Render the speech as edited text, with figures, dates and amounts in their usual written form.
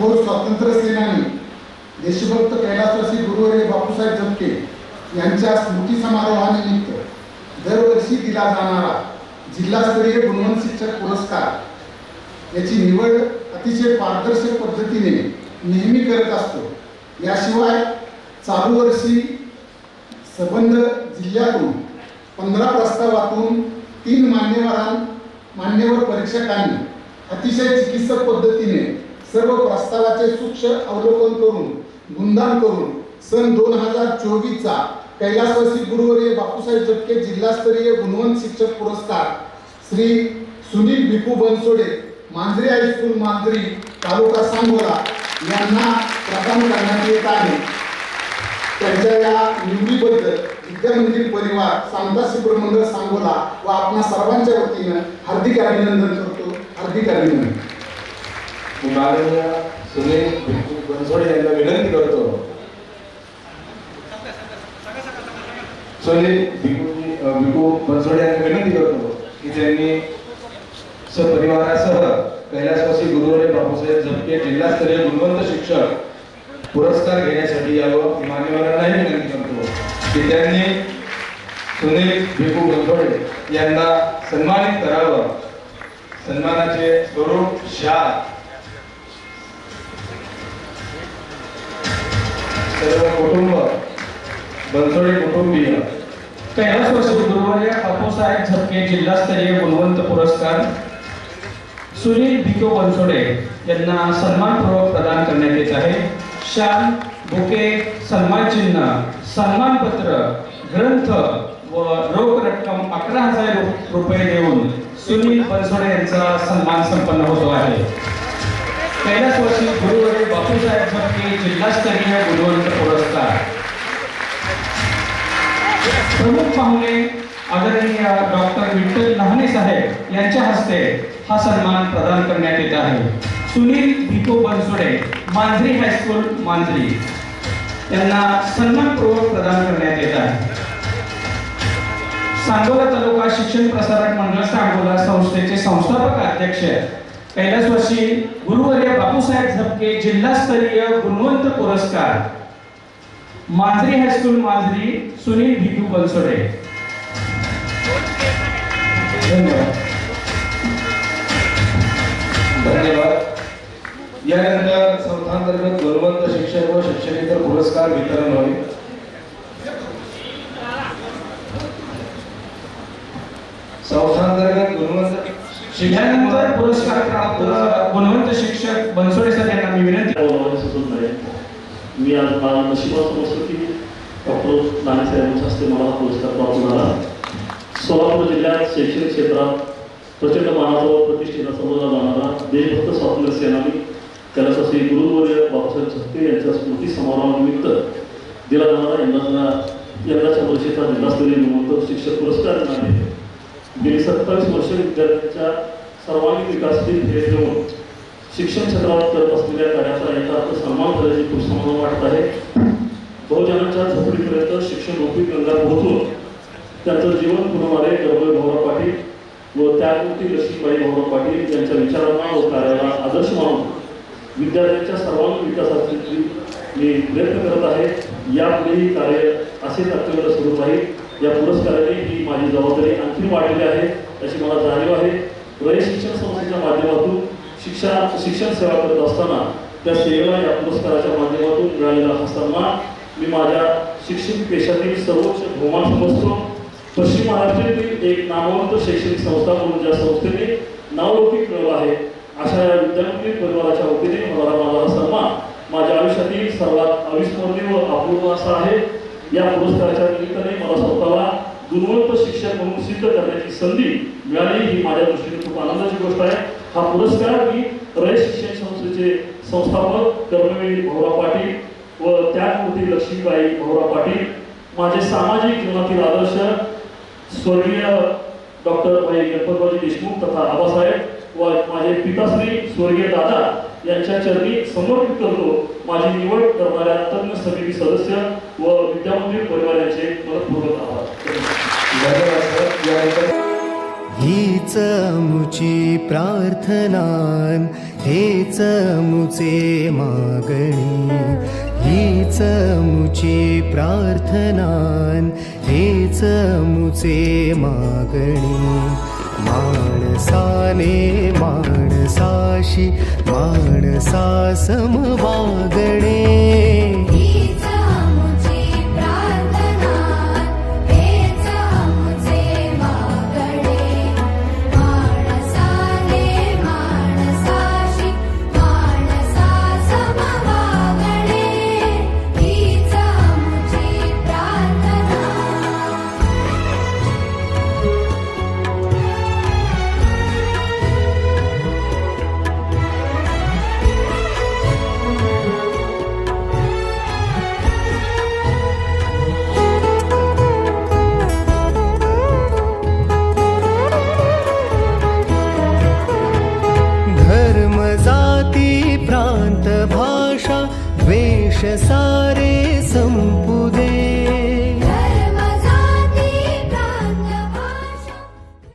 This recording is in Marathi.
थोर स्वातंत्र्य सेनानी देशभक्त कैलासवासी गुरुवर्य बापूसाहेब झपके यांच्या स्मृती समारोहानिमित्त दरवर्षी दिला जाणारा जिल्हास्तरीय गुणवंत शिक्षक पुरस्कार याची निवड अतिशय पारदर्शक पद्धतीने नेहमी करत असतो। याशिवाय चालू वर्षी संबंध जिल्ह्यातून 15 प्रस्तावातून 3 मान्यवर परीक्षकांनी अतिशय चिकित्सक पद्धतीने सर्व प्रस्तावाचे सूक्ष्म अवलोकन करून गुणगान करून सन 2024चा कैलासवासी गुरुवर्य बापूसाहेब झपके जिल्हास्तरीय गुणवंत शिक्षक पुरस्कार श्री सुनील भिकू बनसोडे मांजरी हायस्कूल मांजरी तालुका सांगोला यांना प्रदान करण्यात येत आहे। त्यांच्या या निवडीबद्दल विद्यामंदिर परिवार समता शिक्षण मंडळ सांगोला व आपणा सर्वांच्या वतीने हार्दिक अभिनंदन करतो। हार्दिक अभिनंदन। माननीय सुनील भिकू बनसोडे यांना विनंती करतो। सुनील भिकू बनसोडे यांना विनंती करतो की त्यांनी सपरिवारासह कैलासवासी गुरुवर्य बापूसाहेब झपके जिल्हास्तरीय गुणवंत शिक्षक पुरस्कार घेण्यासाठी यावं। मान्यवरांनाही विनंती करतो की त्यांनी सुनील भिकू बनसोडे यांना सन्मानित करावं। सन्मानाचे स्वरूप शाल सर्व कुटुंब बनसोडे कुटुंबीय कैलासवासी गुरुवर्य बापूसाहेब झपके जिल्हास्तरीय गुणवंत पुरस्कार सुनील भिकू बनसोडे यांना सन्मानपूर्वक प्रदान करण्यात येत आहे। शाल, बुके, सन्मान चिन्ह, सन्मानपत्र, ग्रंथ व रोख रक्कम 11,000 रुपये देऊन सुनील बनसोडे यांचा सन्मान संपन्न होतो आहे। कैलासवासी गुरुवर्य बापूसाहेब झपके जिल्हास्तरीय गुणवंत पुरस्कार प्रमुख पाहुणे आदरणीय डॉक्टर विठ्ठल लहाने साहेब यांच्या हस्ते हा सन्मान प्रदान करण्यात येत आहे। सुनील भिकू बनसोडे मांजरी हायस्कूल मांजरी यांना सन्मानपूर्वक प्रदान करण्यात येत आहे। सांगोला तालुका शिक्षण प्रसारक मंडळ सांगोला संस्थेचे संस्थापक अध्यक्ष कैलासवासी गुरुवर्य बापूसाहेब झपके जिल्हास्तरीय गुणवंत पुरस्कार मांजरी हायस्कूल मांजरी सुनील भिकू बनसोडे। धन्यवाद। यानंतर संस्थांतर्गत गुणवंत शिक्षक व शैक्षणिक पुरस्कार वितरण होईल। संस्थांतर्गत गुणवंत शिक्षणानंतर पुरस्कार प्राप्त गुणवंत शिक्षक बनसोडे सर यांना मी विनंती मी आज मला नशिबात समजतो की डॉक्टर लहाने साहेबांच्या हस्ते मला हा पुरस्कार प्राप्त झाला। सोलापूर जिल्ह्यात शैक्षणिक क्षेत्रात प्रचंड मानाचा व प्रतिष्ठेचा समजला जाणारा देशभक्त स्वातंत्र्य सेनानी कैलासवासी गुरुवर्य बापूसाहेब झपके यांच्या स्मृती समारोहानिमित्त दिला जाणारा यंदाच्या वर्षीचा जिल्हास्तरीय गुणवंत शिक्षक पुरस्कार आहे। गेली 27 वर्ष विद्यार्थ्यांच्या सर्वांगीण विकासाची ध्येय घेऊन शिक्षण क्षेत्रात करत असलेल्या कार्याचा यथार्थ सन्मान करण्याची खूप समाधान वाटत आहे। बहुजनांच्या झोपडीपर्यंत शिक्षण रूपी गंगा पोहोचून त्यांचं जीवन पुरवणारे गौरव भाऊराव पाटील व त्यागमूर्ती लक्ष्मीबाई भाऊराव पाटील यांच्या विचारांना व कार्याला आदर्श मानून विद्यार्थ्यांच्या सर्वांगीण विकासासाठी मी प्रयत्न करत आहे। यापुढेही कार्य असे तात्काळ सुरू राहील। या पुरस्काराने ही माझी जबाबदारी आणखी वाढलेली आहे अशी मला जाणीव आहे। रयत शिक्षण संस्थेच्या माध्यमातून शिक्षण सेवा करत असताना त्या सेवेला या पुरस्काराच्या माध्यमातून मिळालेला हा सन्मान मी माझ्या शिक्षण पेशातील सर्वोच्च बहुमान समजतो। पश्चिम महाराष्ट्रातील एक नामवंत शैक्षणिक संस्था म्हणून ज्या संस्थेने नावलौकिक मिळवला आहे अशा या विद्यामंदिर परिवाराच्या वतीने मला माझा सन्मान माझ्या आयुष्यातील सर्वात अविस्मरणीय व अपूर्व असा आहे। या पुरस्काराच्या निमित्ताने मला स्वतःला गुणवंत शिक्षक म्हणून सिद्ध करण्याची संधी मिळाली ही माझ्या दृष्टीने खूप आनंदाची गोष्ट आहे। हा पुरस्कार मी रयत शिक्षण संस्थेचे संस्थापक कर्मवीर भाऊराव पाटील व त्यागमूर्ती लक्ष्मीबाई भाऊराव पाटील, माझे सामाजिक जीवनातील आदर्श स्वर्गीय डॉक्टर भाई गणपतरावजी देशमुख तथा आबासाहेब व माझे पिताश्री स्वर्गीय दादा यांच्या चरणी समर्पित करतो। माझी निवड करणाऱ्या तज्ञ समिती सदस्य व विद्यामंदिर परिवार यांचे मनपूर्वक आभार। धन्यवाद। हीच अमुची प्रार्थनान हेच अमुचे मागणी हीच अमुची प्रार्थनान हेच अमुचे मागणी माणसाने माणसाशी माणसा सम वागणे हीच आमुची प्रार्थना हेच आमुचे मागणे माणसाने माणसाशी माणसा सम वागणे हीच आमुची प्रार्थना धर्म जाती प्रांत भाषा द्वेष सारे सम